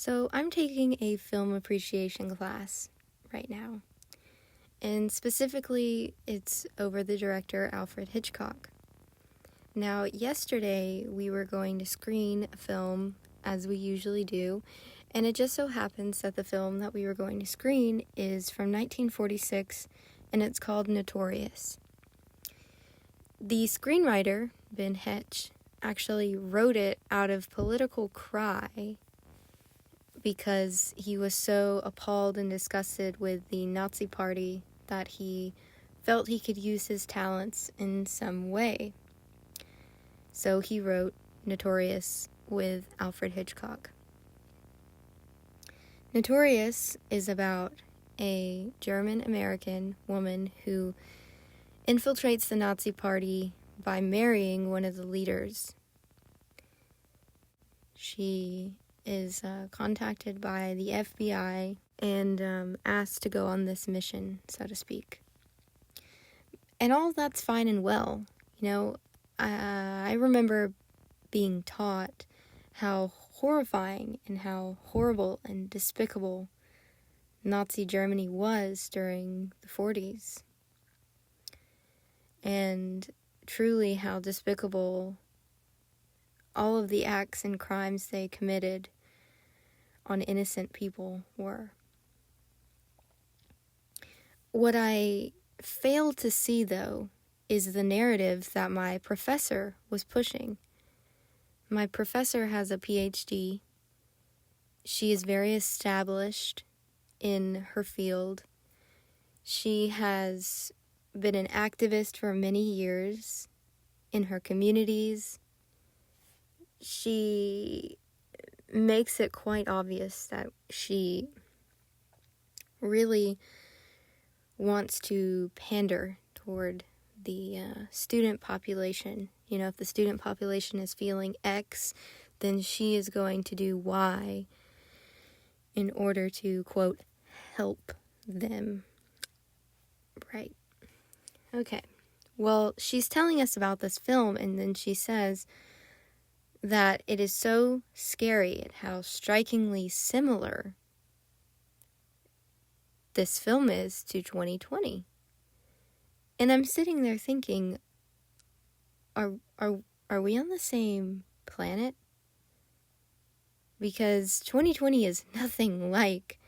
So I'm taking a film appreciation class right now, and specifically it's over the director Alfred Hitchcock. Now, yesterday we were going to screen a film as we usually do, and it just so happens that the film that we were going to screen is from 1946, and it's called Notorious. The screenwriter, Ben Hecht, actually wrote it out of political cry because he was so appalled and disgusted with the Nazi Party that he felt he could use his talents in some way. So he wrote Notorious with Alfred Hitchcock. Notorious is about a German-American woman who infiltrates the Nazi Party by marrying one of the leaders. She is contacted by the FBI and asked to go on this mission, so to speak. And all that's fine and well. You know, I remember being taught how horrifying and how horrible and despicable Nazi Germany was during the 40s. And truly how despicable all of the acts and crimes they committed on innocent people were. What I failed to see, though, is the narrative that my professor was pushing. My professor has a PhD. She is very established in her field. She has been an activist for many years in her communities. She makes it quite obvious that she really wants to pander toward the student population. You know, if the student population is feeling X, then she is going to do Y in order to, quote, help them. Right. Okay. Well, she's telling us about this film, and then she says that it is so scary at how strikingly similar this film is to 2020. And I'm sitting there thinking, are we on the same planet? Because 2020 is nothing like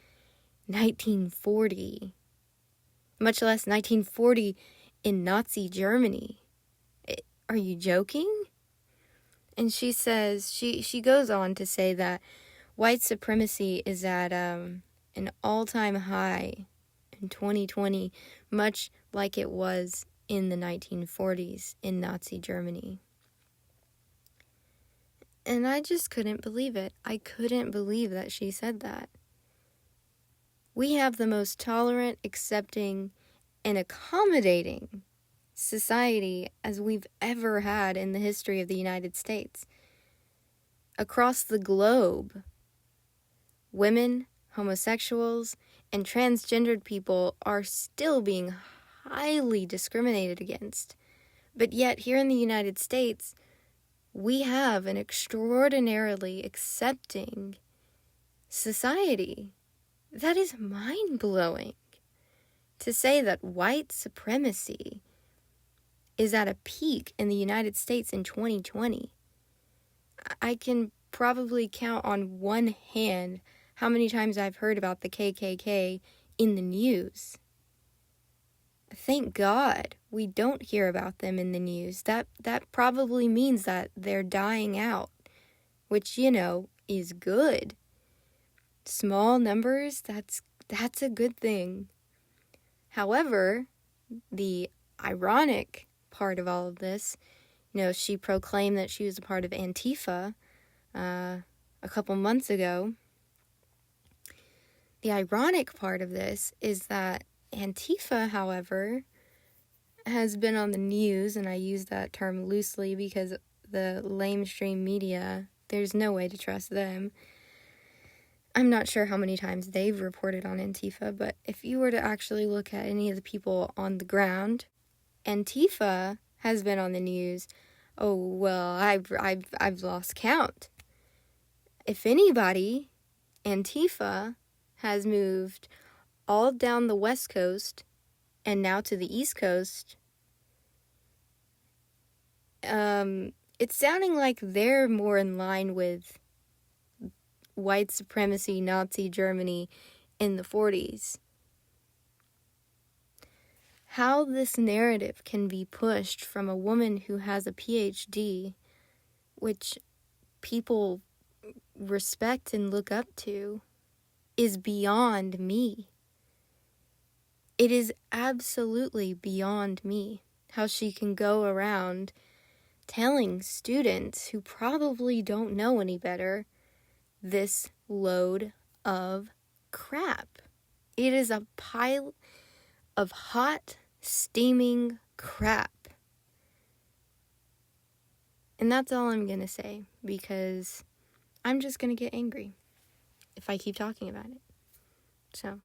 1940, much less 1940 in Nazi Germany. Are you joking? And she says, she goes on to say that white supremacy is at an all-time high in 2020, much like it was in the 1940s in Nazi Germany. And I just couldn't believe it. I couldn't believe that she said that. We have the most tolerant, accepting, and accommodating society as we've ever had in the history of the United States. Across the globe, women, homosexuals, and transgendered people are still being highly discriminated against. But yet, here in the United States, we have an extraordinarily accepting society. That is mind-blowing. To say that white supremacy is at a peak in the United States in 2020. I can probably count on one hand how many times I've heard about the KKK in the news. Thank God we don't hear about them in the news. That probably means that they're dying out, which, you know, is good. Small numbers, that's a good thing. However, the ironic part of all of this, you know, she proclaimed that she was a part of Antifa a couple months ago. The ironic part of this is that Antifa, however, has been on the news, and I use that term loosely because the lamestream media, there's no way to trust them. I'm not sure how many times they've reported on Antifa, but if you were to actually look at any of the people on the ground, Antifa has been on the news. Oh, well, I've lost count. If anybody Antifa has moved all down the West Coast and now to the East Coast. It's sounding like they're more in line with white supremacy, Nazi Germany in the 40s. How this narrative can be pushed from a woman who has a PhD, which people respect and look up to, is beyond me. It is absolutely beyond me how she can go around telling students who probably don't know any better this load of crap. It is a pile of hot, steaming crap. And that's all I'm going to say, because I'm just going to get angry if I keep talking about it. So